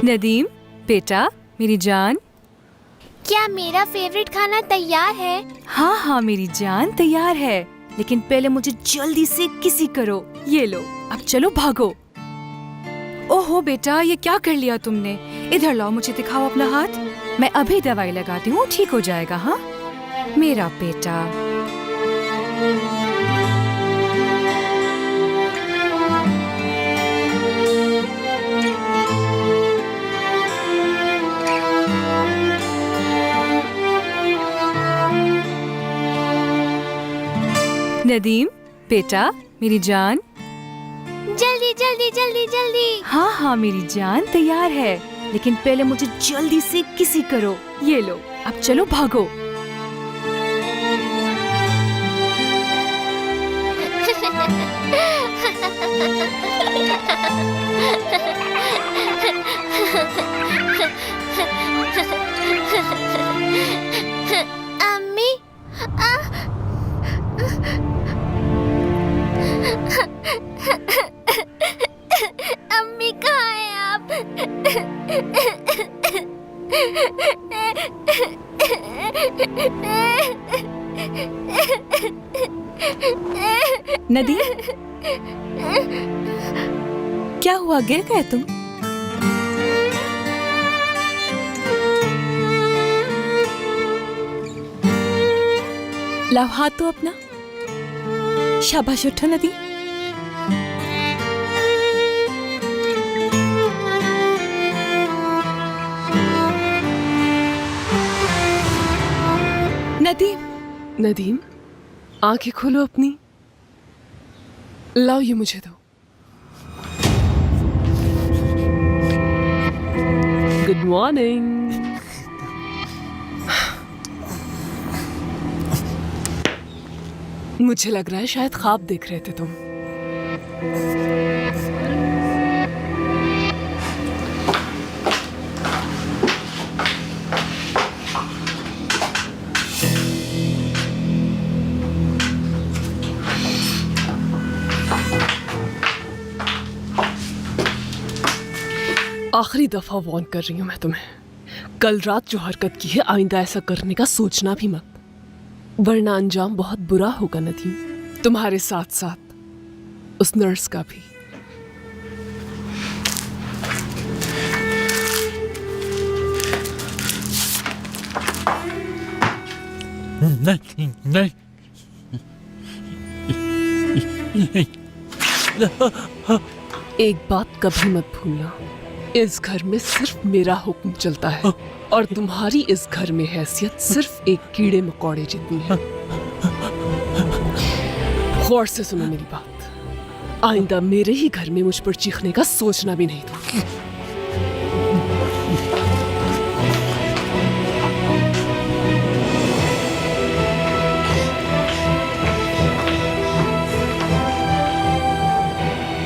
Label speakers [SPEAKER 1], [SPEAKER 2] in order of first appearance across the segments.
[SPEAKER 1] नदीम बेटा, मेरी जान।
[SPEAKER 2] क्या मेरा फेवरेट खाना तैयार है?
[SPEAKER 1] हाँ हाँ मेरी जान, तैयार है, लेकिन पहले मुझे जल्दी से किसी करो। ये लो, अब चलो भागो। ओहो बेटा, ये क्या कर लिया तुमने? इधर लाओ, मुझे दिखाओ अपना हाथ। मैं अभी दवाई लगाती हूँ, ठीक हो जाएगा। हाँ मेरा बेटा। नदीम बेटा, मेरी जान।
[SPEAKER 2] जल्दी जल्दी जल्दी जल्दी।
[SPEAKER 1] हाँ हाँ मेरी जान, तैयार है, लेकिन पहले मुझे जल्दी से किसी करो। ये लो, अब चलो भागो।
[SPEAKER 2] अम्मी, अम्मी कहाँ हैं आप?
[SPEAKER 1] नदीम, क्या हुआ, गिर गए तुम? लाओ हाथ तो अपना। शाबाश, उठो नदीम। नदीम,
[SPEAKER 3] नदीम, आंखें खोलो अपनी। लाओ, ये मुझे दो। Good morning. मुझे लग रहा है शायद ख्वाब देख रहे थे तुम। आखिरी दफा वार्न कर रही हूं मैं तुम्हें। कल रात जो हरकत की है, आइंदा ऐसा करने का सोचना भी मत, वरना अंजाम बहुत बुरा होगा नदीम। तुम्हारे साथ साथ उस नर्स का भी।
[SPEAKER 4] नहीं नहीं
[SPEAKER 3] एक बात कभी मत भूलना, इस घर में सिर्फ मेरा हुक्म चलता है और तुम्हारी इस घर में हैसियत सिर्फ एक कीड़े मकोड़े जितनी है। गौर से सुनो मेरी बात, आइंदा मेरे ही घर में मुझ पर चीखने का सोचना भी नहीं था।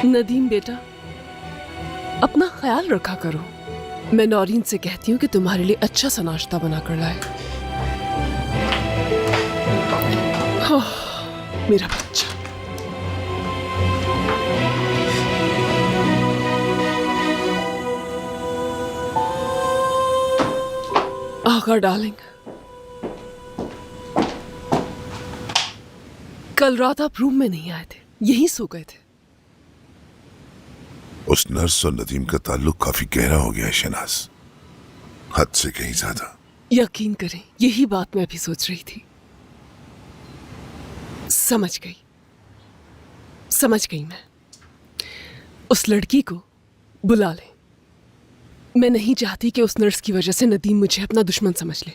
[SPEAKER 3] नदीम बेटा, अपना ख्याल रखा करो। मैं नौरीन से कहती हूँ कि तुम्हारे लिए अच्छा सा नाश्ता बना कर लाए। मेरा बच्चा। आगा डार्लिंग, कल रात आप रूम में नहीं आए थे, यहीं सो गए थे।
[SPEAKER 5] उस नर्स और नदीम का ताल्लुक काफी गहरा हो गया है शहनाज, हद से कहीं ज्यादा।
[SPEAKER 3] यकीन करें, यही बात मैं भी सोच रही थी। समझ गई मैं। उस लड़की को बुला ले। मैं नहीं चाहती कि उस नर्स की वजह से नदीम मुझे अपना दुश्मन समझ ले।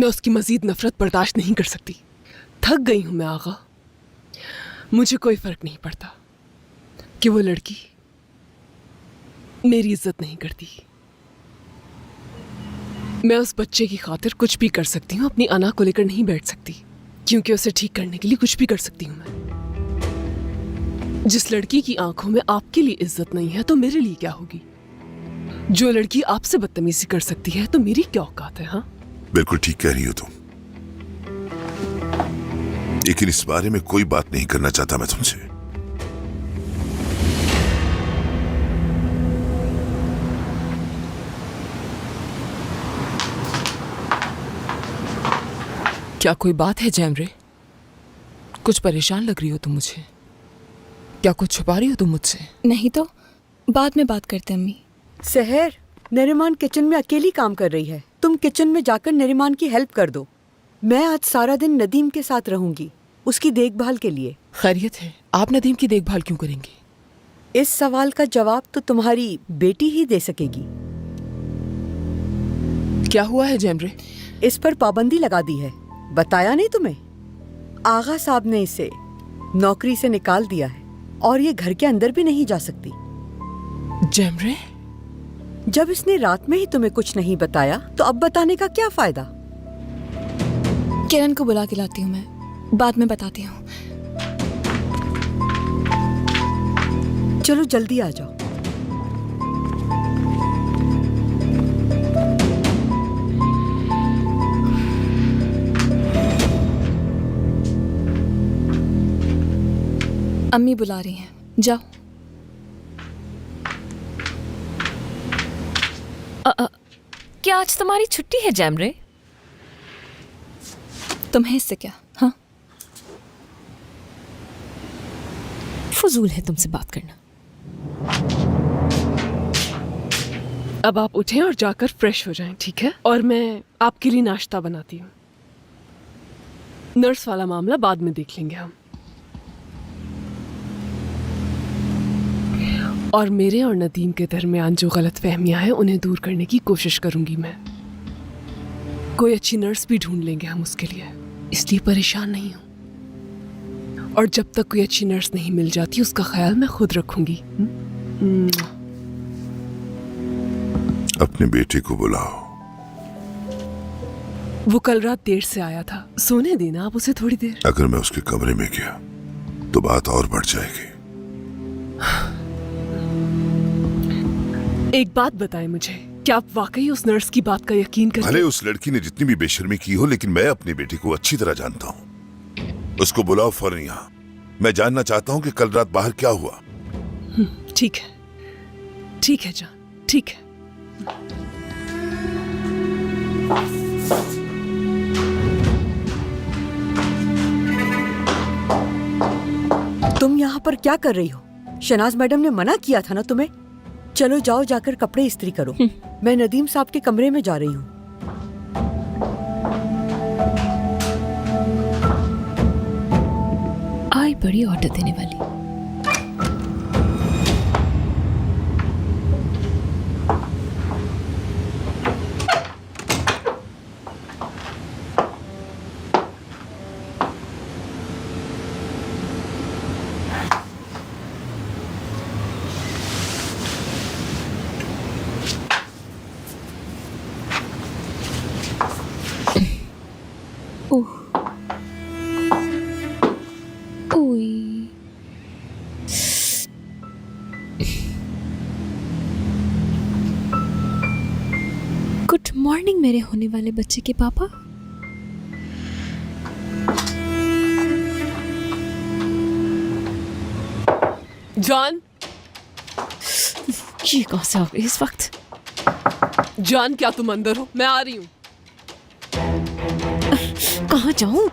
[SPEAKER 3] मैं उसकी मजीद नफरत बर्दाश्त नहीं कर सकती। थक गई हूं मैं आगा। मुझे कोई फर्क नहीं पड़ता कि वो लड़की मेरी इज्जत नहीं करती। मैं उस बच्चे की खातिर कुछ भी कर सकती हूँ, अपनी अना को लेकर नहीं बैठ सकती, क्योंकि उसे ठीक करने के लिए कुछ भी कर सकती हूँ मैं। जिस लड़की की आंखों में आपके लिए इज्जत नहीं है, तो मेरे लिए क्या होगी? जो लड़की आपसे बदतमीजी कर सकती है, तो मेरी क्या औकात है? हाँ,
[SPEAKER 5] बिल्कुल ठीक कह रही हो तुम, लेकिन इस बारे में कोई बात नहीं करना चाहता मैं तुमसे।
[SPEAKER 3] क्या कोई बात है जैमरे? कुछ परेशान लग रही हो तुम मुझे। क्या कुछ छुपा रही हो तुम मुझसे?
[SPEAKER 1] नहीं तो बाद में बात करते हैं अम्मी।
[SPEAKER 6] सहर, नरिमान किचन में अकेली काम कर रही है। तुम किचन में जाकर नरिमान की हेल्प कर दो। मैं आज सारा दिन नदीम के साथ रहूंगी, उसकी देखभाल के लिए।
[SPEAKER 3] खैरियत है? आप नदीम की देखभाल क्यों करेंगी?
[SPEAKER 6] इस सवाल का जवाब तो तुम्हारी बेटी ही दे सकेगी।
[SPEAKER 3] क्या हुआ है जैमरे?
[SPEAKER 6] इस पर पाबंदी लगा दी है। बताया नहीं तुम्हें? आगा साहब ने इसे नौकरी से निकाल दिया है और ये घर के अंदर भी नहीं जा सकती।
[SPEAKER 3] जैमरे?
[SPEAKER 6] जब इसने रात में ही तुम्हें कुछ नहीं बताया तो अब बताने का क्या फायदा?
[SPEAKER 1] किरण को बुला के लाती हूँ, मैं बाद में बताती हूँ।
[SPEAKER 6] चलो जल्दी आ जाओ।
[SPEAKER 1] अम्मी बुला रही हैं, जाओ।
[SPEAKER 7] क्या आज तुम्हारी छुट्टी है जैमरे?
[SPEAKER 1] तुम्हें इससे क्या? हाँ,
[SPEAKER 7] फजूल है तुमसे बात करना।
[SPEAKER 3] अब आप उठें और जाकर फ्रेश हो जाएं, ठीक है? और मैं आपके लिए नाश्ता बनाती हूँ। नर्स वाला मामला बाद में देख लेंगे हम। और मेरे और नदीम के दरमियान जो गलतफहमियां हैं उन्हें दूर करने की कोशिश करूंगी मैं। कोई अच्छी नर्स भी ढूंढ लेंगे हम उसके लिए, इसलिए परेशान नहीं हूं। और जब तक कोई अच्छी नर्स नहीं मिल जाती उसका ख्याल मैं खुद रखूंगी।
[SPEAKER 5] अपने बेटे को बुलाओ।
[SPEAKER 3] वो कल रात देर से आया था, सोने देना आप उसे थोड़ी देर।
[SPEAKER 5] अगर मैं उसके कमरे में गया तो बात और बढ़ जाएगी।
[SPEAKER 3] एक बात बताएं मुझे, क्या आप वाकई उस नर्स की बात का यकीन करते?
[SPEAKER 5] भले उस लड़की ने जितनी भी बेशर्मी की हो, लेकिन मैं अपनी बेटी को अच्छी तरह जानता हूँ। उसको बुलाओ फौरन यहाँ। मैं जानना चाहता हूँ कि कल रात बाहर क्या हुआ।
[SPEAKER 3] ठीक है, ठीक है जान, ठीक है।
[SPEAKER 6] तुम यहाँ पर क्या कर रही हो? शनाज मैडम ने मना किया था ना तुम्हें? चलो जाओ, जाकर कपड़े इस्त्री करो। मैं नदीम साहब के कमरे में जा रही हूँ।
[SPEAKER 7] आई बड़ी ऑर्डर देने वाली। गुड मॉर्निंग मेरे होने वाले बच्चे के पापा।
[SPEAKER 3] जान,
[SPEAKER 7] ये कहाँ से आ गई इस वक्त?
[SPEAKER 3] जान क्या तुम अंदर हो? मैं आ रही हूँ।
[SPEAKER 7] कहाँ जाऊं?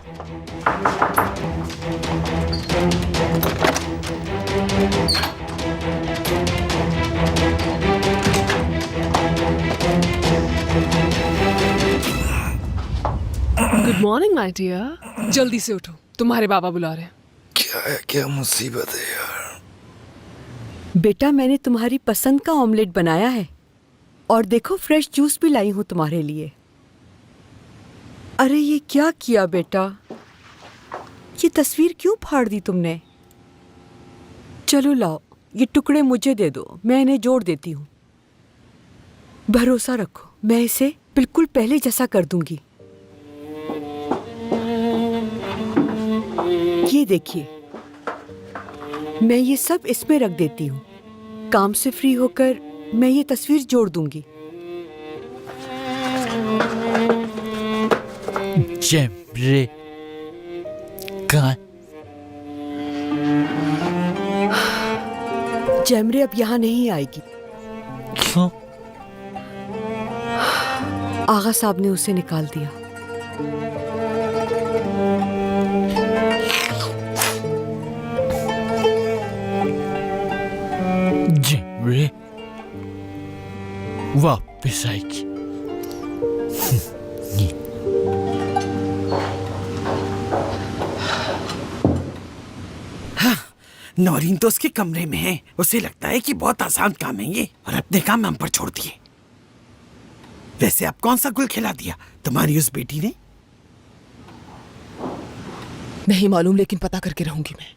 [SPEAKER 3] Good morning my dear. जल्दी से उठो, तुम्हारे बाबा बुला रहे हैं।
[SPEAKER 4] क्या मुसीबत है यार।
[SPEAKER 6] बेटा, मैंने तुम्हारी पसंद का ऑमलेट बनाया है और देखो फ्रेश जूस भी लाई हूँ तुम्हारे लिए। अरे ये क्या किया बेटा? ये तस्वीर क्यों फाड़ दी तुमने? चलो लाओ, ये टुकड़े मुझे दे दो, मैं इन्हें जोड़ देती हूँ। भरोसा रखो, मैं इसे बिल्कुल पहले जैसा कर दूंगी। ये देखिए, मैं ये सब इसमें रख देती हूँ। काम से फ्री होकर मैं ये तस्वीर जोड़ दूंगी।
[SPEAKER 4] जैमरे कहाँ?
[SPEAKER 6] जैमरे अब यहाँ नहीं आएगी।
[SPEAKER 4] क्यों?
[SPEAKER 6] आगा साहब ने उसे निकाल दिया।
[SPEAKER 4] रे वापस आएगी।
[SPEAKER 8] नौरीन तो उसके कमरे में है। उसे लगता है कि बहुत आसान काम है ये, और अपने काम हम पर छोड़ दिए। वैसे आप कौन सा गुल खिला दिया तुम्हारी उस बेटी ने?
[SPEAKER 3] नहीं मालूम, लेकिन पता करके रहूंगी मैं।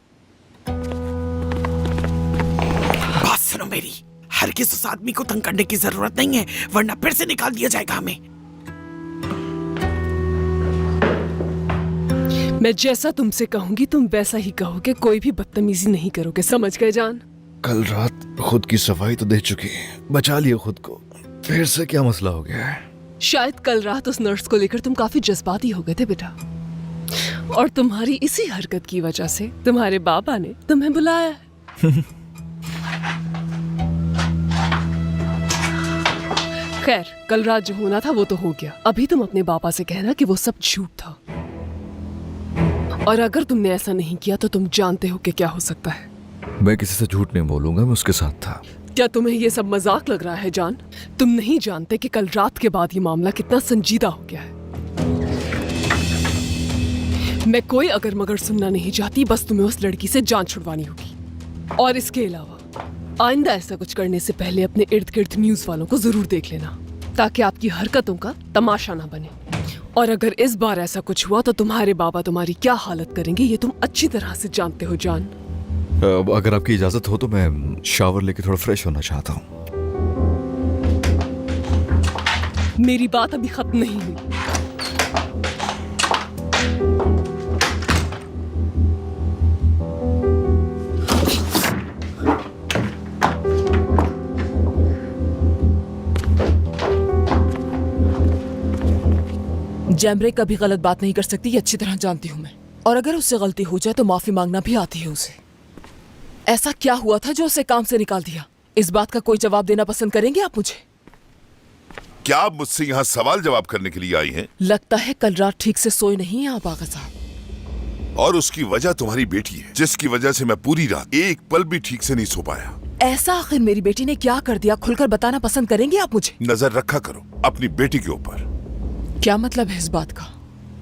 [SPEAKER 8] बात सुनो मेरी, हरगिज़ उस आदमी को तंग करने की जरूरत नहीं है, वरना फिर से निकाल दिया जाएगा हमें।
[SPEAKER 3] मैं जैसा तुमसे कहूंगी तुम वैसा ही कहोगे, कोई भी बदतमीजी नहीं करोगे, समझ गए जान?
[SPEAKER 9] कल रात खुद की सफाई तो दे चुकी है, बचा लिया खुद को, फिर से क्या मसला हो गया है?
[SPEAKER 3] शायद कल रात उस नर्स को लेकर तुम काफी जज्बाती हो गए थे बेटा, और तुम्हारी इसी हरकत की वजह से तुम्हारे बाबा ने तुम्हें बुलाया है। खैर, कल रात जो होना था वो तो हो गया। अभी तुम अपने बाबा से कहना कि वो सब झूठ था, और अगर तुमने ऐसा नहीं किया तो तुम जानते हो कि क्या हो सकता है।
[SPEAKER 9] मैं किसी से झूठ नहीं बोलूंगा, मैं उसके साथ था।
[SPEAKER 3] क्या तुम्हें ये सब मजाक लग रहा है जान? तुम नहीं जानते कि कल रात के बाद ये मामला कितना संजीदा हो गया है। मैं कोई अगर मगर सुनना नहीं चाहती, बस तुम्हें उस लड़की से जान छुड़वानी होगी। और इसके अलावा आइंदा ऐसा कुछ करने से पहले अपने इर्द गिर्द न्यूज वालों को जरूर देख लेना, ताकि आपकी हरकतों का तमाशा ना बने। और अगर इस बार ऐसा कुछ हुआ तो तुम्हारे बाबा तुम्हारी क्या हालत करेंगे ये तुम अच्छी तरह से जानते हो जान।
[SPEAKER 9] अगर आपकी इजाजत हो तो मैं शावर लेके थोड़ा फ्रेश होना चाहता हूँ।
[SPEAKER 3] मेरी बात अभी खत्म नहीं हुई।
[SPEAKER 10] जैमरे कभी गलत बात नहीं कर सकती, ये अच्छी तरह जानती हूँ मैं। और अगर उससे गलती हो जाए तो माफी मांगना भी आती है उसे। ऐसा क्या हुआ था जो उसे काम से निकाल दिया? इस बात का कोई जवाब देना पसंद करेंगे आप मुझे?
[SPEAKER 5] क्या आप मुझसे यहाँ सवाल जवाब करने के लिए आई हैं?
[SPEAKER 10] लगता है कल रात ठीक से सोए नहीं हैं आप आगा साहब।
[SPEAKER 5] और उसकी वजह तुम्हारी बेटी है, जिसकी वजह से मैं पूरी रात एक पल भी ठीक से नहीं सो पाया।
[SPEAKER 10] ऐसा आखिर मेरी बेटी ने क्या कर दिया, खुलकर बताना पसंद करेंगे आप मुझे?
[SPEAKER 5] नजर रखा करो अपनी बेटी के ऊपर।
[SPEAKER 10] क्या मतलब है इस बात का?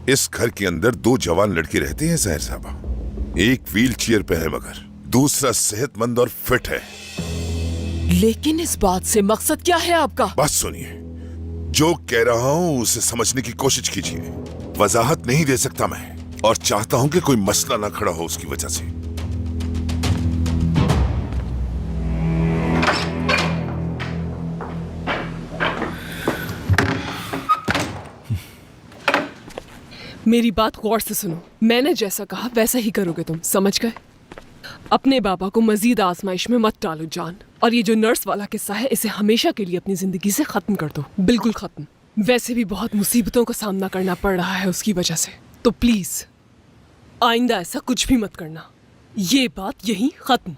[SPEAKER 5] इस घर के अंदर दो जवान लड़के रहते हैं सहर साहबा। एक व्हील चेयर पे है मगर दूसरा सेहतमंद और फिट है।
[SPEAKER 10] लेकिन इस बात से मकसद क्या है आपका?
[SPEAKER 5] बस सुनिए, जो कह रहा हूँ उसे समझने की कोशिश कीजिए। वजाहत नहीं दे सकता मैं, और चाहता हूँ कि कोई मसला ना खड़ा हो उसकी वजह से।
[SPEAKER 3] मेरी बात गौर से सुनो। मैंने जैसा कहा वैसा ही करोगे तुम, समझ गए? अपने बाबा को मजीद आजमाइश में मत डालो जान। और ये जो नर्स वाला किस्सा है, इसे हमेशा के लिए अपनी जिंदगी से खत्म कर दो, बिल्कुल खत्म। वैसे भी बहुत मुसीबतों का सामना करना पड़ रहा है उसकी वजह से, तो प्लीज आइंदा ऐसा कुछ भी मत करना। ये बात यहीं खत्म।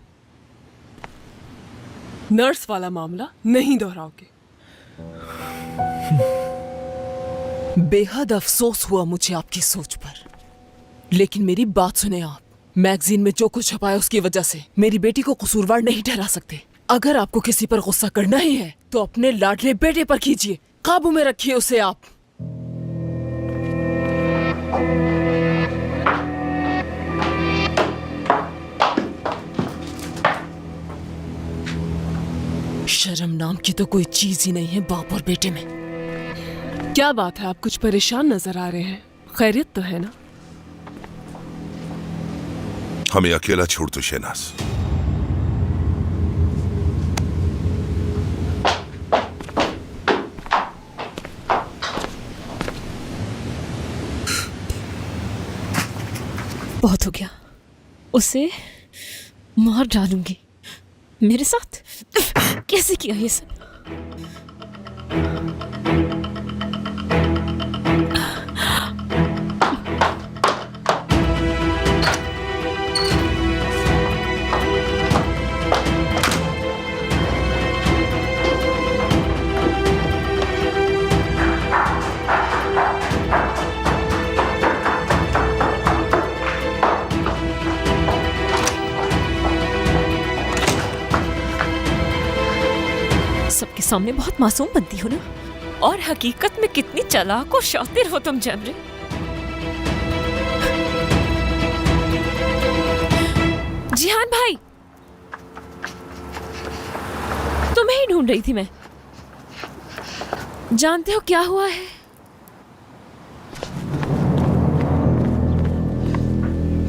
[SPEAKER 3] नर्स वाला मामला नहीं दोहराओगे।
[SPEAKER 10] बेहद अफसोस हुआ मुझे आपकी सोच पर, लेकिन मेरी बात सुने आप। मैगजीन में जो कुछ छपाया उसकी वजह से मेरी बेटी को कसूरवार नहीं ठहरा सकते। अगर आपको किसी पर गुस्सा करना ही है तो अपने लाडले बेटे पर कीजिए, काबू में रखिए उसे आप। शर्म नाम की तो कोई चीज ही नहीं है बाप और बेटे में।
[SPEAKER 3] क्या बात है, आप कुछ परेशान नजर आ रहे हैं? खैरियत तो है ना?
[SPEAKER 5] हमें अकेला छोड़ दो शहनाज।
[SPEAKER 7] बहुत हो गया, उसे मार डालूंगी। मेरे साथ कैसे किया ये सब? सबके सामने बहुत मासूम बनती हो ना, और हकीकत में कितनी चालाक और शातिर हो तुम जैमरे। जिहान भाई, तुम्हें ही ढूंढ रही थी मैं। जानते हो क्या हुआ है?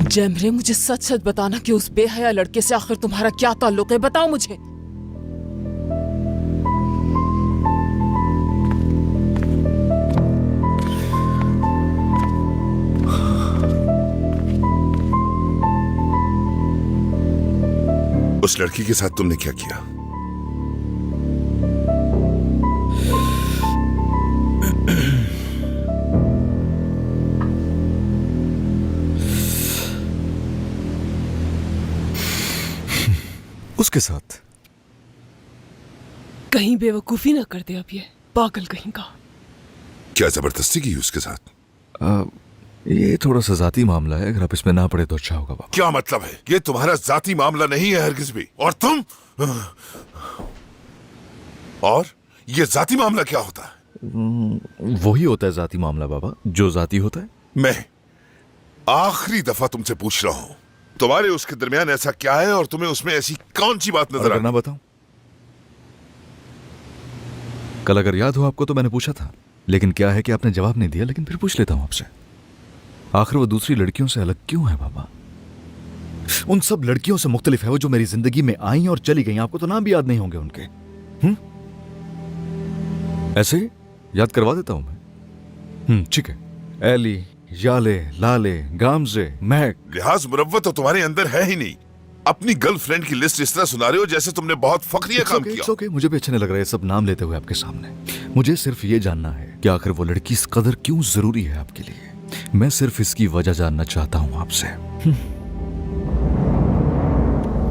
[SPEAKER 10] जैमरे, मुझे सच सच बताना कि उस बेहया लड़के से आखिर तुम्हारा क्या ताल्लुक है, बताओ मुझे।
[SPEAKER 5] उस लड़की के साथ तुमने क्या किया?
[SPEAKER 9] उसके साथ
[SPEAKER 3] कहीं बेवकूफी ना कर दे अब ये पागल कहीं का।
[SPEAKER 5] क्या जबरदस्ती की उसके साथ?
[SPEAKER 9] ये थोड़ा सा जाती मामला है, अगर आप इसमें ना पड़े तो अच्छा होगा बाबा।
[SPEAKER 5] क्या मतलब है? ये तुम्हारा जाती मामला नहीं है हरगिज भी। और तुम? और ये जाती मामला क्या होता है?
[SPEAKER 9] वही होता है जाती मामला बाबा, जो जाती होता है।
[SPEAKER 5] मैं आखिरी दफा तुमसे पूछ रहा हूं, तुम्हारे उसके दरमियान ऐसा क्या है और तुम्हें उसमें ऐसी कौन सी बात नजर
[SPEAKER 9] अगर ना बताऊं? कल अगर याद हो आपको तो मैंने पूछा था, लेकिन क्या है कि आपने जवाब नहीं दिया। लेकिन फिर पूछ लेता हूं आपसे, आखिर वो दूसरी लड़कियों से अलग क्यों है बाबा? उन सब लड़कियों से मुख्तलिफ है वो जो मेरी जिंदगी में आई और चली गई। आपको तो नाम भी याद नहीं होंगे उनके। ऐसे ही याद करवा देता हूं मैं। ठीक है, एली, याले, लाले, गामजे, महक।
[SPEAKER 5] लिहाज मुरव्वत तो तुम्हारे अंदर है ही नहीं। अपनी गर्लफ्रेंड की लिस्ट इस तरह सुना रहे हो जैसे तुमने बहुत फख्रिया काम किया।
[SPEAKER 9] ओके, मुझे भी अच्छा नहीं लग रहा है सब नाम लेते हुए आपके सामने। मुझे सिर्फ ये जानना है कि आखिर वो लड़की इस कदर क्यों जरूरी है आपके लिए। मैं सिर्फ इसकी वजह जानना चाहता हूं आपसे।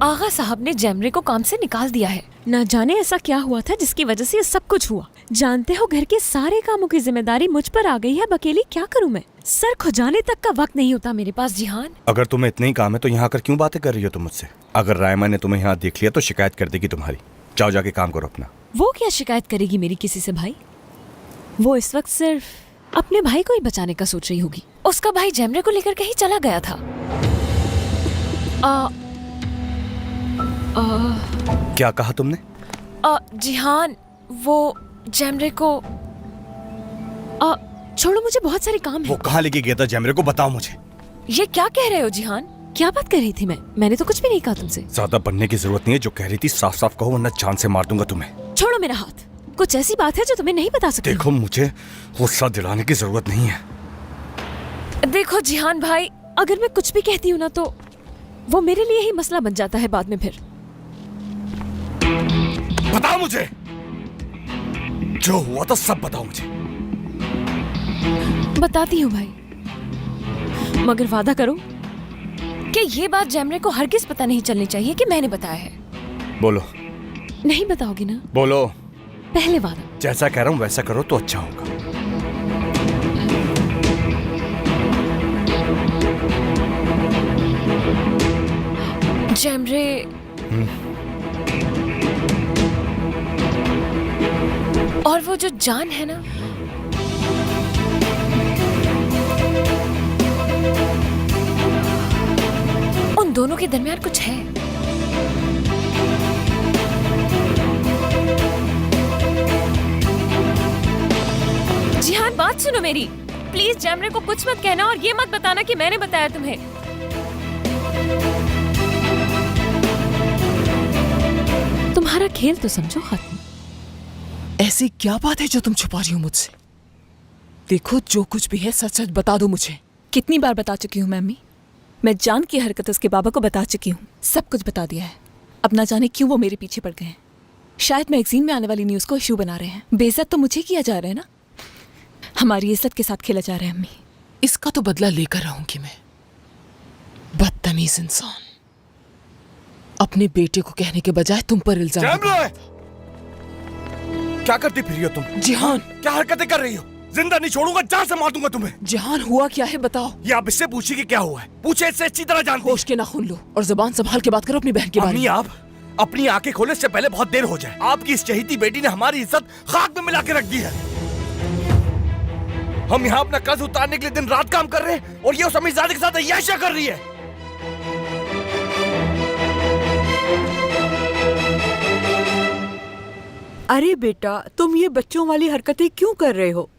[SPEAKER 7] आगा साहब ने जैमरे को काम से निकाल दिया है। ना जाने ऐसा क्या हुआ था जिसकी वजह से ये सब कुछ हुआ। जानते हो, घर के सारे कामों की जिम्मेदारी मुझ पर आ गई है। अकेली क्या करूं मैं? सर खुजाने तक का वक्त नहीं होता मेरे पास। जिहान,
[SPEAKER 8] अगर तुम्हें इतने ही काम है तो यहाँ कर क्यों बातें कर रही हो तुम मुझसे? अगर रायमा ने तुम्हें यहाँ देख लिया तो शिकायत कर देगी तुम्हारी। जाओ जाके काम करो अपना।
[SPEAKER 7] वो क्या शिकायत करेगी मेरी किसी से भाई? वो इस वक्त सिर्फ अपने भाई को ही बचाने का सोच रही होगी। उसका भाई जैमरे को लेकर कहीं चला गया था।
[SPEAKER 8] क्या कहा तुमने?
[SPEAKER 7] जिहान, वो जैमरे को छोड़ो, मुझे बहुत सारे काम है।
[SPEAKER 8] वो कहाँ लेके गया था जैमरे को? बताओ मुझे।
[SPEAKER 7] ये क्या कह रहे हो जिहान? क्या बात कर रही थी मैंने तो कुछ भी नहीं कहा तुमसे।
[SPEAKER 8] ज्यादा बनने की जरूरत नहीं है। जो कह रही थी साफ साफ कहो वरना जान से मार दूंगा तुम्हें।
[SPEAKER 7] छोड़ो मेरा हाथ। कुछ ऐसी बात है जो तुम्हें नहीं बता सकती।
[SPEAKER 8] देखो, मुझे गुस्सा दिलाने की जरूरत नहीं है।
[SPEAKER 7] देखो जिहान भाई, अगर मैं कुछ भी कहती हूँ ना तो वो मेरे लिए ही मसला बन जाता है बाद में। फिर
[SPEAKER 8] बताओ मुझे जो हुआ था, सब बताओ मुझे।
[SPEAKER 7] बताती हूँ भाई, मगर वादा करो कि ये बात जैमरे को हरगिज पता नहीं चलनी चाहिए कि मैंने बताया है।
[SPEAKER 8] बोलो।
[SPEAKER 7] नहीं बताओगी ना?
[SPEAKER 8] बोलो।
[SPEAKER 7] पहले वादा।
[SPEAKER 8] जैसा कह रहा हूँ वैसा करो तो अच्छा होगा।
[SPEAKER 7] जैमरे, और वो जो जान है ना, उन दोनों के दरमियान कुछ है। जिहान, बात सुनो मेरी। प्लीज जैमरे को कुछ मत कहना और ये मत बताना कि मैंने बताया तुम्हें। तुम्हारा खेल तो समझो खत्म।
[SPEAKER 10] ऐसी क्या बात है जो तुम छुपा रही हो मुझसे? देखो, जो कुछ भी है सच सच बता दो मुझे।
[SPEAKER 1] कितनी बार बता चुकी हूँ मम्मी। मैं जान की हरकत उसके बाबा को बता चुकी हूँ। सब कुछ बता दिया है। अब ना जाने क्यों वो मेरे पीछे पड़ गए हैं। शायद मैगजीन में आने वाली न्यूज को इशू बना रहे हैं। बेइज्जत तो मुझे किया जा रहा है ना, हमारी इज्जत के साथ खेला जा रहा है अम्मी।
[SPEAKER 10] इसका तो बदला लेकर रहूंगी मैं। बदतमीज इंसान, अपने बेटे को कहने के बजाय तुम पर इल्जाम।
[SPEAKER 8] क्या करती फिर हो तुम?
[SPEAKER 10] जिहान,
[SPEAKER 8] क्या हरकतें कर रही हो? जिंदा नहीं छोड़ूंगा, जान से मार दूंगा तुम्हें।
[SPEAKER 10] जिहान, हुआ क्या है बताओ।
[SPEAKER 8] ये आप इससे पूछिए कि क्या हुआ है। पूछे, इससे अच्छी तरह जानती।
[SPEAKER 10] होश के नाखून लो और जुबान संभाल के बात करो अपनी बहन के बारे में।
[SPEAKER 11] अपनी आंखें खोले इससे पहले बहुत देर हो जाए। आपकी इस चहेती बेटी ने हमारी इज्जत खाक में मिला के रख दी है। हम यहाँ अपना कर्ज उतारने के लिए दिन रात काम कर रहे हैं और ये उस अमीरजादे के साथ अय्याशियां कर रही है।
[SPEAKER 6] अरे बेटा, तुम ये बच्चों वाली हरकतें क्यों कर रहे हो?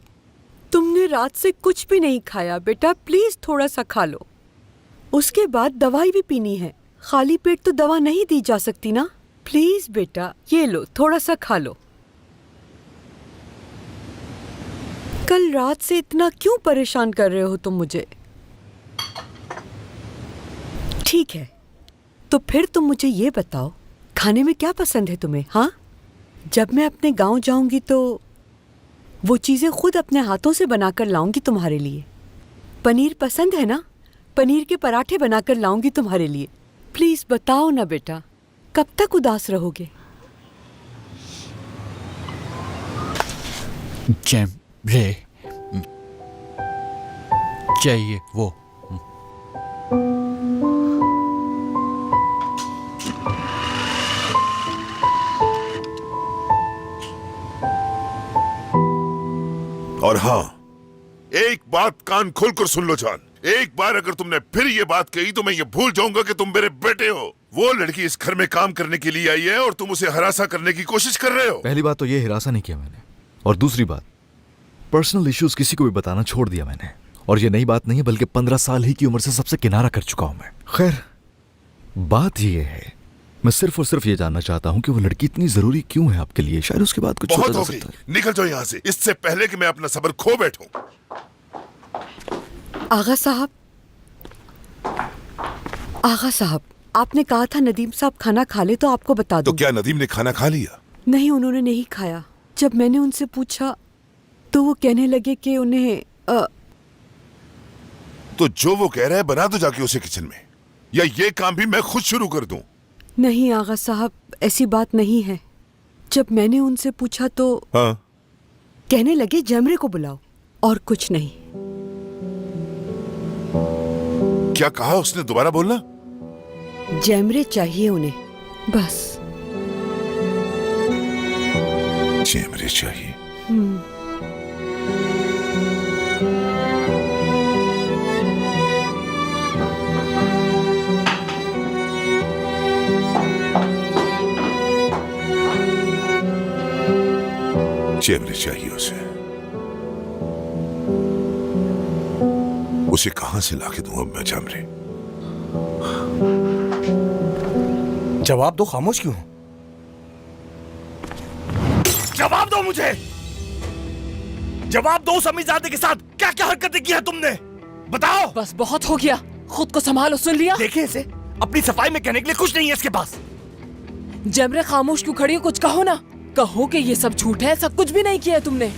[SPEAKER 6] तुमने रात से कुछ भी नहीं खाया बेटा, प्लीज थोड़ा सा खा लो। उसके बाद दवाई भी पीनी है, खाली पेट तो दवा नहीं दी जा सकती ना। प्लीज बेटा, ये लो, थोड़ा सा खा लो। कल रात से इतना क्यों परेशान कर रहे हो तुम मुझे? ठीक है, तो फिर तुम मुझे ये बताओ, खाने में क्या पसंद है तुम्हें? हाँ, जब मैं अपने गांव जाऊंगी तो वो चीजें खुद अपने हाथों से बनाकर लाऊंगी तुम्हारे लिए। पनीर पसंद है ना? पनीर के पराठे बनाकर लाऊंगी तुम्हारे लिए। प्लीज बताओ ना बेटा, कब तक उदास रहोगे?
[SPEAKER 4] जेमरे चाहिए वो।
[SPEAKER 5] और हाँ, एक बात कान खोलकर सुन लो जान, एक बार अगर तुमने फिर ये बात कही तो मैं ये भूल जाऊंगा कि तुम मेरे बेटे हो। वो लड़की इस घर में काम करने के लिए आई है और तुम उसे हरासा करने की कोशिश कर रहे हो।
[SPEAKER 9] पहली बात तो ये हिरासा नहीं किया मैंने, और दूसरी बात, पर्सनल इश्यूज किसी को भी बताना छोड़ दिया मैंने। और ये नई बात नहीं है, बल्कि 15 साल ही की उम्र से सबसे किनारा कर चुका हूं मैं। खैर, बात ये है, मैं सिर्फ और सिर्फ ये जानना चाहता हूं कि वो लड़की इतनी जरूरी क्यों है आपके लिए। शायद उसके बाद कुछ
[SPEAKER 5] बहुत
[SPEAKER 9] सोचा
[SPEAKER 5] हो
[SPEAKER 9] जा
[SPEAKER 5] गई,
[SPEAKER 9] सकता है।
[SPEAKER 5] निकल जाओ यहाँ से, इससे पहले कि मैं अपना सब्र खो बैठूं।
[SPEAKER 6] आगा साहब, आगा साहब, आपने कहा था नदीम साहब खाना खा ले तो आपको बता दूं।
[SPEAKER 5] तो क्या नदीम ने खाना खा लिया?
[SPEAKER 6] नहीं, उन्होंने नहीं खाया। जब मैंने उनसे पूछा तो वो कहने लगे कि उन्हें
[SPEAKER 5] तो जो वो कह रहा है बना दो जाके उसे किचन में, या ये काम भी मैं खुद शुरू कर दूं?
[SPEAKER 6] नहीं आगा साहब, ऐसी बात नहीं है। जब मैंने उनसे पूछा तो
[SPEAKER 5] हाँ?
[SPEAKER 6] कहने लगे जमरे को बुलाओ, और कुछ नहीं।
[SPEAKER 5] क्या कहा उसने? दोबारा बोलना।
[SPEAKER 6] जमरे चाहिए उन्हें, बस।
[SPEAKER 5] जमरे चाहिए? जमरे चाहिए उसे कहां से लाके दूं अब मैं जमरे?
[SPEAKER 11] जवाब दो, खामोश क्यों? जवाब दो मुझे, जवाब दो। उस अमीरजादे के साथ क्या क्या हरकतें की है तुमने? बताओ।
[SPEAKER 10] बस बहुत हो गया, खुद को संभालो। सुन लिया?
[SPEAKER 11] देखे इसे, अपनी सफाई में कहने के लिए कुछ नहीं है इसके पास।
[SPEAKER 10] जमरे, खामोश क्यों खड़ी हो? कुछ कहो ना। कहो कि ये सब झूठ है, ऐसा कुछ भी नहीं किया तुमने।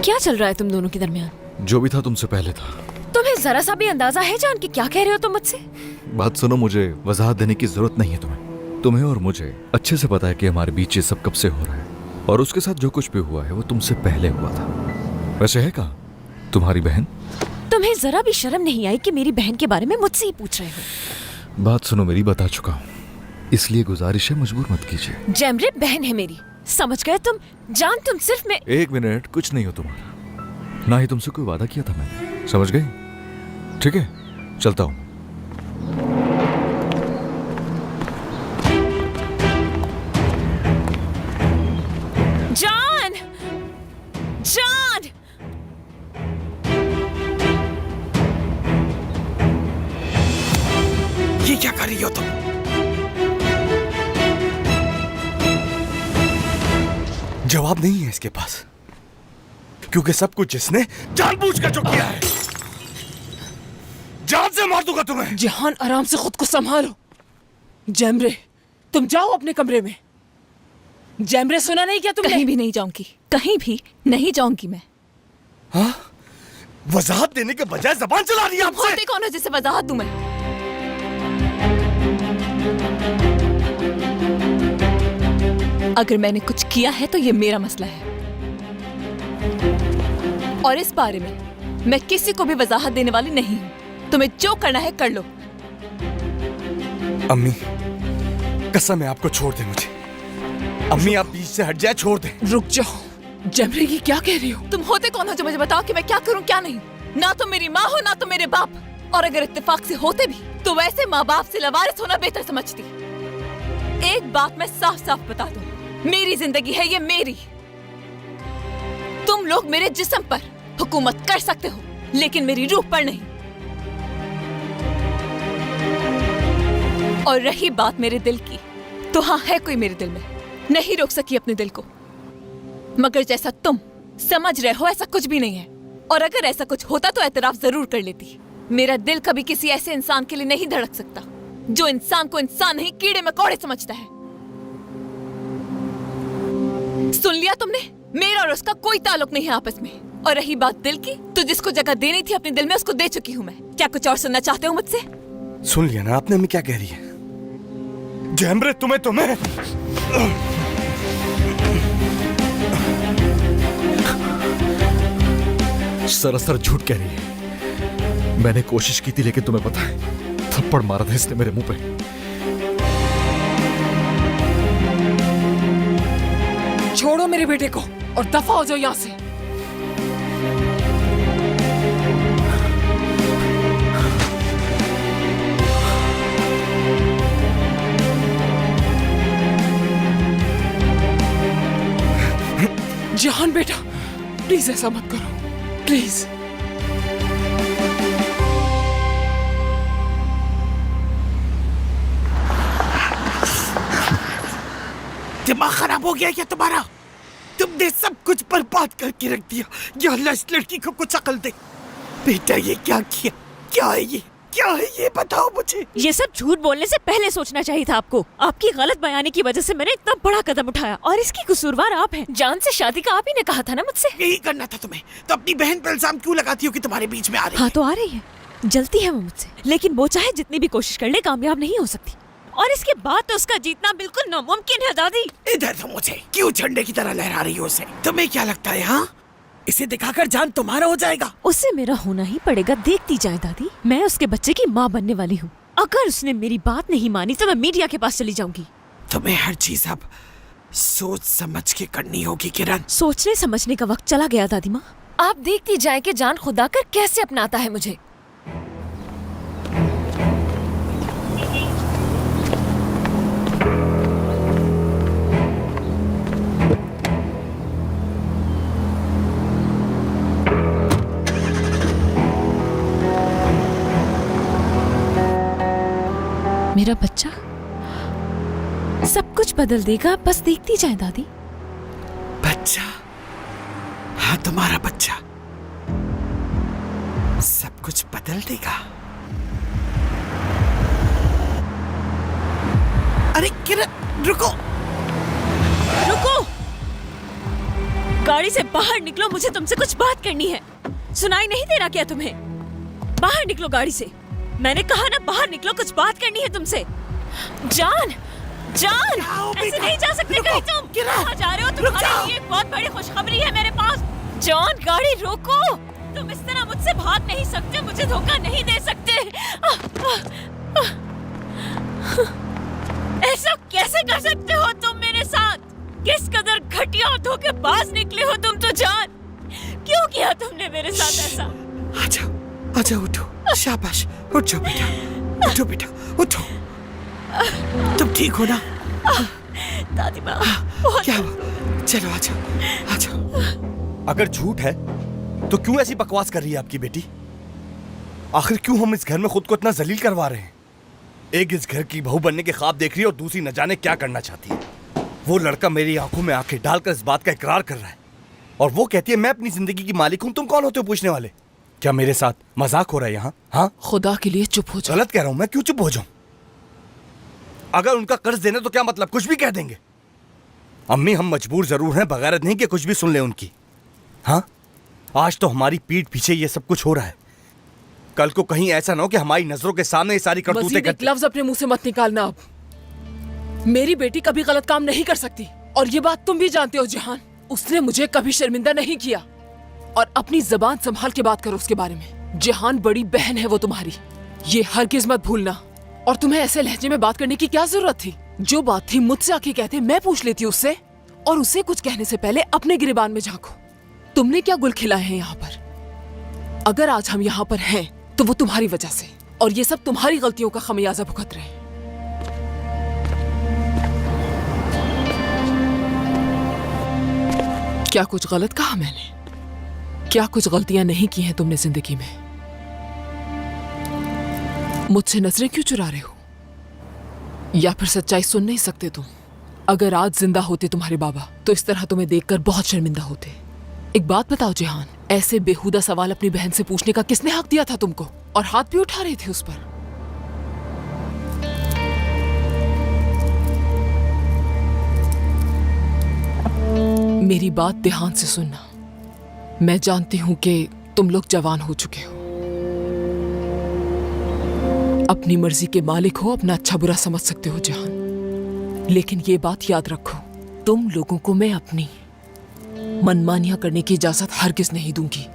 [SPEAKER 7] क्या चल रहा है तुम दोनों के दरमियान?
[SPEAKER 9] जो भी था तुमसे पहले था।
[SPEAKER 7] तुम्हें जरा सा भी अंदाजा है जान के क्या कह रहे हो तुम मुझसे?
[SPEAKER 9] बात सुनो, मुझे वजाहत देने की जरूरत नहीं है तुम्हें और मुझे अच्छे से पता है कि हमारे बीच ये सब कब से हो रहा है, और उसके साथ जो कुछ भी हुआ है वो तुमसे पहले हुआ था। वैसे है कहाँ तुम्हारी बहन?
[SPEAKER 7] तुम्हें जरा भी शर्म नहीं आई कि मेरी बहन के बारे में मुझसे ही पूछ रहे हो?
[SPEAKER 9] बात सुनो मेरी, बता चुका हूँ, इसलिए गुजारिश है, मजबूर मत कीजिए।
[SPEAKER 7] जमरे बहन है मेरी, समझ गए तुम? जान, तुम सिर्फ मैं।
[SPEAKER 9] एक मिनट, कुछ नहीं हो तुम्हारा, ना ही तुमसे कोई वादा किया था मैंने, समझ गई? ठीक है, चलता हूँ।
[SPEAKER 7] जान, जान,
[SPEAKER 8] ये क्या कर रही हो तुम?
[SPEAKER 11] जवाब नहीं है इसके पास, क्योंकि सब कुछ इसने जानबूझकर जो किया है। जान से मार दूंगा तुम्हें।
[SPEAKER 10] जहान, आराम से खुद को संभालो। जमरे, तुम जाओ अपने कमरे में। जमरे, सुना नहीं क्या तुमने?
[SPEAKER 7] कहीं भी नहीं जाऊंगी, कहीं भी नहीं जाऊंगी मैं।
[SPEAKER 11] हाँ? वजाहत देने के बजाय जबान चला रही है आपसे।
[SPEAKER 7] होते कौन हो जिसे वजाहत दूं मैं? अगर मैंने कुछ किया है तो ये मेरा मसला है, और इस बारे में मैं किसी को भी वजाहत देने वाली नहीं हूँ। तुम्हें जो करना है कर लो।
[SPEAKER 11] अम्मी कसम है, आपको छोड़ दे मुझे। अम्मी आप बीच से हट जाए, छोड़ दे।
[SPEAKER 3] रुक जाओ, जेमरे की क्या कह रही हो?
[SPEAKER 7] तुम होते कौन हो जो मुझे बताओ कि मैं क्या करूँ क्या नहीं? ना तो मेरी माँ हो ना तो मेरे बाप, और अगर इत्तेफाक से होते भी तो वैसे माँ बाप से लवारिस होना बेहतर समझती। एक बात मैं साफ साफ बता दूं, मेरी जिंदगी है ये मेरी। तुम लोग मेरे जिस्म पर हुकूमत कर सकते हो लेकिन मेरी रूह पर नहीं। और रही बात मेरे दिल की, तो हाँ है कोई मेरे दिल में, नहीं रोक सकी अपने दिल को। मगर जैसा तुम समझ रहे हो ऐसा कुछ भी नहीं है, और अगर ऐसा कुछ होता तो एतराफ जरूर कर लेती। मेरा दिल कभी किसी ऐसे इंसान के लिए नहीं धड़क सकता जो इंसान को इंसान नहीं कीड़े मकोड़े समझता है। सुन लिया तुमने, मेरा और उसका कोई ताल्लुक नहीं है आपस में। और रही बात दिल की, तो जिसको जगह देनी थी अपने दिल में उसको दे चुकी हूँ मैं। क्या कुछ और सुनना चाहते हो मुझसे?
[SPEAKER 11] सुन लिया ना आपने, अम्मी क्या कह रही है? जेमरे तुम्हें
[SPEAKER 9] सरासर झूठ कह रही है। मैंने कोशिश की थी लेकिन तुम्हें पता है थप्पड़ मारा था इसने मेरे मुंह पे।
[SPEAKER 3] छोड़ो मेरे बेटे को और दफा हो जाओ यहाँ से। जहान बेटा, प्लीज ऐसा मत करो, प्लीज।
[SPEAKER 8] दिमाग खराब हो गया क्या तुम्हारा? तुमने सब कुछ बर्बाद करके रख दिया। या अल्लाह इस लड़की को कुछ अकल दे। बेटा ये क्या किया? क्या है ये? क्या है ये? बताओ मुझे।
[SPEAKER 7] ये सब झूठ बोलने से पहले सोचना चाहिए था आपको। आपकी गलत बयानी की वजह से मैंने इतना बड़ा कदम उठाया और इसकी कसूरवार आप हैं। जान से शादी का आप ही ने कहा था ना मुझसे।
[SPEAKER 8] यही करना था तुम्हें, तो अपनी बहन पर इल्जाम क्यों लगाती हो कि तुम्हारे बीच में आ रही है?
[SPEAKER 7] हाँ तो आ रही है, जलती है वो मुझसे, लेकिन वो चाहे जितनी भी कोशिश कर ले कामयाब नहीं हो सकती। और इसके बाद तो उसका जीतना बिल्कुल नामुमकिन है दादी।
[SPEAKER 8] इधर तो मुझे क्यों झंडे की तरह लहरा रही हो उसे? तुम्हें क्या लगता है हाँ इसे दिखाकर जान तुम्हारा हो जाएगा?
[SPEAKER 7] उसे मेरा होना ही पड़ेगा, देखती जाए दादी। मैं उसके बच्चे की माँ बनने वाली हूँ। अगर उसने मेरी बात नहीं मानी तो मैं मीडिया के पास चली जाऊंगी।
[SPEAKER 8] तुम्हें हर चीज अब सोच समझ के करनी होगी किरण।
[SPEAKER 7] सोचने समझने का वक्त चला गया दादी माँ। आप देखती जाए कि जान खुदा कर कैसे अपनाता है मुझे। मेरा बच्चा सब कुछ बदल देगा, बस देखती जाए दादी।
[SPEAKER 8] बच्चा? हाँ तुम्हारा बच्चा सब कुछ बदल देगा। अरे किरण रुको
[SPEAKER 7] रुको, गाड़ी से बाहर निकलो, मुझे तुमसे कुछ बात करनी है। सुनाई नहीं दे रहा क्या तुम्हें? बाहर निकलो गाड़ी से, मैंने कहा ना बाहर निकलो, कुछ बात करनी है तुमसे। जान जान ऐसे नहीं जा सकते कहीं तुम। कहाँ जा रहे हो? तुम्हारे लिए एक बहुत बड़ी खुशखबरी है मेरे पास। जान गाड़ी रोको, तुम इस तरह मुझसे भाग नहीं सकते, मुझे धोखा नहीं दे सकते। ऐसा कैसे कर सकते हो तुम मेरे साथ? किस कदर घटिया धोखेबाज निकले हो तुम तो जान। क्यों किया तुमने मेरे साथ ऐसा?
[SPEAKER 8] आजा आजा उठो, शाबाश, उठ जाओ बेटा, उठो बेटा उठो। तुम ठीक हो ना?
[SPEAKER 7] दादी माँ
[SPEAKER 8] क्या हुआ? चलो आजा आजा।
[SPEAKER 11] अगर झूठ है तो क्यों ऐसी बकवास कर रही है आपकी बेटी? आखिर क्यों हम इस घर में खुद को इतना जलील करवा रहे हैं? एक इस घर की बहू बनने के ख्वाब देख रही है और दूसरी न जाने क्या करना चाहती है। वो लड़का मेरी आंखों में आंखें डालकर इस बात का इकरार कर रहा है और वो कहती है मैं अपनी जिंदगी की मालिक हूं। तुम कौन होते हो पूछने वाले? क्या मेरे साथ मजाक हो रहा है यहाँ? हाँ
[SPEAKER 3] खुदा के लिए चुप हो जाओ।
[SPEAKER 11] गलत कह रहा हूं मैं, क्यों चुप हो जाऊं? अगर उनका कर्ज देने तो क्या मतलब, कुछ भी कह देंगे। अम्मी हम मजबूर जरूर हैं, बगैरत नहीं कि कुछ भी सुन ले उनकी। हाँ आज तो हमारी पीठ पीछे ये सब कुछ हो रहा है, कल को कहीं ऐसा ना हो कि हमारी नजरों के सामने ये सारी करतूतें
[SPEAKER 3] मजीद एक लफ्ज अपने मुंह से मत निकालना। अब मेरी बेटी कभी गलत काम नहीं कर सकती और ये बात तुम भी जानते हो जहान। उसने मुझे कभी शर्मिंदा नहीं किया।
[SPEAKER 10] और अपनी जबान संभाल के बात करो उसके बारे में। जहान बड़ी बहन है वो तुम्हारी, ये हरगिज मत भूलना। और तुम्हें ऐसे लहजे में बात करने की क्या जरूरत थी? जो बात थी मुझसे आके कहते, मैं पूछ लेती उससे, और उसे कुछ कहने से पहले अपने गिरेबान में झांको। तुमने क्या गुल खिलाए हैं यहाँ पर? अगर आज हम यहाँ पर हैं तो वो तुम्हारी वजह से, और ये सब तुम्हारी गलतियों का खमियाजा भुगत रहे हैं। क्या कुछ गलत कहा मैंने? क्या कुछ गलतियां नहीं की हैं तुमने जिंदगी में? मुझसे नजरें क्यों चुरा रहे हो? या फिर सच्चाई सुन नहीं सकते तुम? अगर आज जिंदा होते तुम्हारे बाबा तो इस तरह तुम्हें देखकर बहुत शर्मिंदा होते। एक बात बताओ जेहान, ऐसे बेहुदा सवाल अपनी बहन से पूछने का किसने हक दिया था तुमको? और हाथ भी उठा रहे थे उस पर। मेरी बात ध्यान से सुनना। मैं जानती हूं कि तुम लोग जवान हो चुके हो, अपनी मर्जी के मालिक हो, अपना अच्छा बुरा समझ सकते हो जहान। लेकिन ये बात याद रखो, तुम लोगों को मैं अपनी मनमानियां करने की इजाजत हरगिज नहीं दूंगी।